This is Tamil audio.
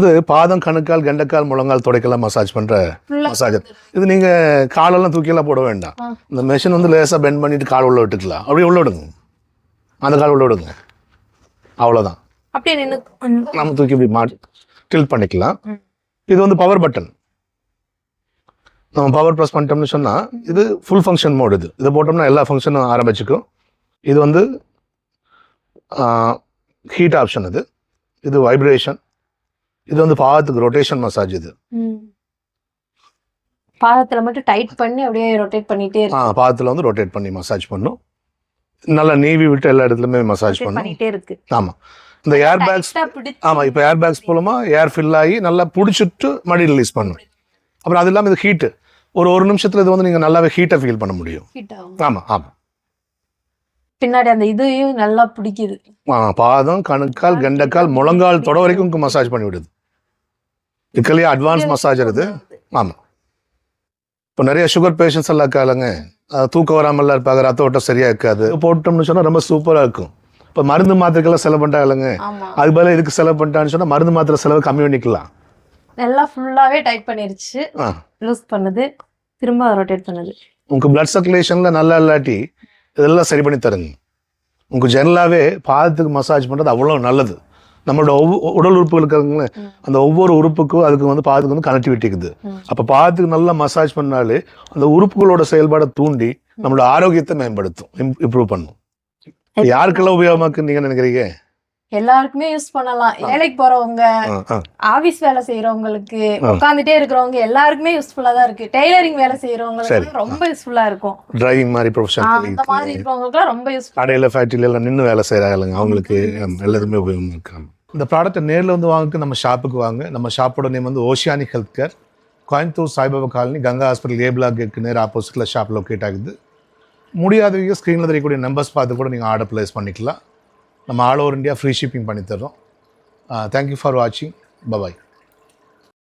இது பாதம், கணுக்கால், கெண்டைக்கால், முழங்கால், தொடைக்கெல்லாம் மசாஜ் பண்ணுற மசாஜர். இது நீங்கள் காலெல்லாம் தூக்கியெல்லாம் போட வேண்டாம். இந்த மெஷின் வந்து லேசாக பெண்ட் பண்ணிட்டு கால் உள்ள விட்டுக்கலாம். அப்படியே உள்ள விடுங்க, அந்த கால் உள்ள விடுங்க, அவ்வளோதான். அப்படியே நின்று நம்ம தூக்கி இப்படி மாட்டி டில்ட் பண்ணிக்கலாம். இது வந்து பவர் பட்டன். நம்ம பவர் ப்ரெஸ் பண்ணிட்டோம்னு சொன்னால் இது ஃபுல் ஃபங்க்ஷன் மோட். இதை போட்டோம்னா எல்லா ஃபங்க்ஷனும் ஆரம்பிச்சுக்கும். இது வந்து ஹீட் ஆப்ஷன். இது வைப்ரேஷன். இது வந்து பாதத்துக்கு ரொட்டேஷன் மசாஜ். இது பாதத்துல மட்டும் டைட் பண்ணி அப்படியே ரொட்டேட் பண்ணிட்டே இருக்கு. பாதத்துல வந்து ரொட்டேட் பண்ணி மசாஜ் பண்ணும். நல்லா நீவி விட்டு எல்லா இடத்துலயுமே மசாஜ் பண்ணிட்டே இருக்கு. ஆமா, இந்த ஏர் பேக்ஸ். ஆமா, இப்போ ஏர் பேக்ஸ் மூலமா ஏர் ஃபில் ஆகி நல்லா பிடிச்சிட்டு மடி ரிலீஸ் பண்ணும். அப்புறம் அது இல்லாமல் இது ஹீட்டு ஒரு நிமிஷத்துல இது வந்து நீங்க நல்லாவே ஹீட்டை ஃபீல் பண்ண முடியும். ஆமா ஆமா, பின்னாடி அந்த இதையும் நல்லா பிடிக்குது. பாதம், கணுக்கால், கெண்டைக்கால், முழங்கால் தொட வரைக்கும் மசாஜ் பண்ணி விடுது. இதுக்கலையே அட்வான்ஸ் மசாஜ் இது. ஆமா, இப்போ நிறைய சுகர் பேஷண்ட்ஸ் எல்லாம் இருக்காங்க, தூக்கம் வராமல்லாம் இருப்பாங்க, ரத்த ஓட்டம் சரியா இருக்காது. போட்டோம்னு சொன்னா ரொம்ப சூப்பரா இருக்கும். இப்போ மருந்து மாத்திரைக்கெல்லாம் செலவு பண்ணிட்டா இல்லைங்க, அது பதிலாக இதுக்கு செலவு பண்ணிட்டான்னு சொன்னா மருந்து மாத்திரை செலவு கம்மி பண்ணிக்கலாம். நல்லா ஃபுல்லாவே டைட் பண்ணிருச்சு, லூஸ் பண்ணுது, திரும்ப ரொட்டேட் பண்ணுது. உங்க பிளட் சர்க்குலேஷன்ல நல்லா இல்லாட்டி இதெல்லாம் சரி பண்ணி தருங்க. உங்க ஜெனரலாவே பாதத்துக்கு மசாஜ் பண்றது அவ்வளவு நல்லது. நம்மளோட உடல் உறுப்புகளுக்கு அந்த ஒவ்வொரு உறுப்புக்கும் அதுக்கு வந்து பாதத்துக்கு வந்து கனெக்டிவிட்டி இருக்குது. அப்ப பாதத்துக்கு நல்லா மசாஜ் பண்ணாலே அந்த உறுப்புகளோட செயல்பாடை தூண்டி நம்மளோட ஆரோக்கியத்தை மேம்படுத்தும், இம்ப்ரூவ் பண்ணும். யாருக்கெல்லாம் உபயோகமாக்கு நீங்க நினைக்கிறீங்க? எல்லாருக்குமே யூஸ் பண்ணலாம். வேலைக்கு போறவங்க, ஆபீஸ் வேலை செய்யறவங்களுக்கு, உட்காந்துட்டே இருக்கிறவங்க எல்லாருக்குமே யூஸ்ஃபுல்லா தான் இருக்கு. டெய்லரிங் வேலை செய்யறவங்களுக்கு ரொம்ப யூஸ்ஃபுல்லா இருக்கும். டிரைவிங் மாதிரி ப்ரொஃபஷன் அந்த மாதிரி இருக்கவங்களுக்கு ரொம்ப யூஸ்ஃபுல். கடையில ஃபேக்டரியில எல்லாம் நின்று வேலை செய்யறாங்க, அவங்களுக்கு எல்லாருமே உபயோகமா இருக்காங்க. இந்த ப்ராடக்ட்டை நேரில் வந்து வாங்க நம்ம ஷாப்புக்கு வாங்க. நம்ம ஷாப்போட நேம் வந்து Oceanic health care, Coimbatore Saibaba colony, Ganga hospital A block நேர் ஆப்போசிட்ல ஷாப் லொக்கேட் ஆகுது. முடியாதவங்க ஸ்க்ரீனில் தெரியக்கூடிய நம்பர்ஸ் பார்த்து கூட நீங்கள் ஆர்டர் ப்ளேஸ் பண்ணிக்கலாம். நம்ம all over India free shipping பண்ணி தரோம். தேங்க்யூ ஃபார் வாட்சிங். பபாய்.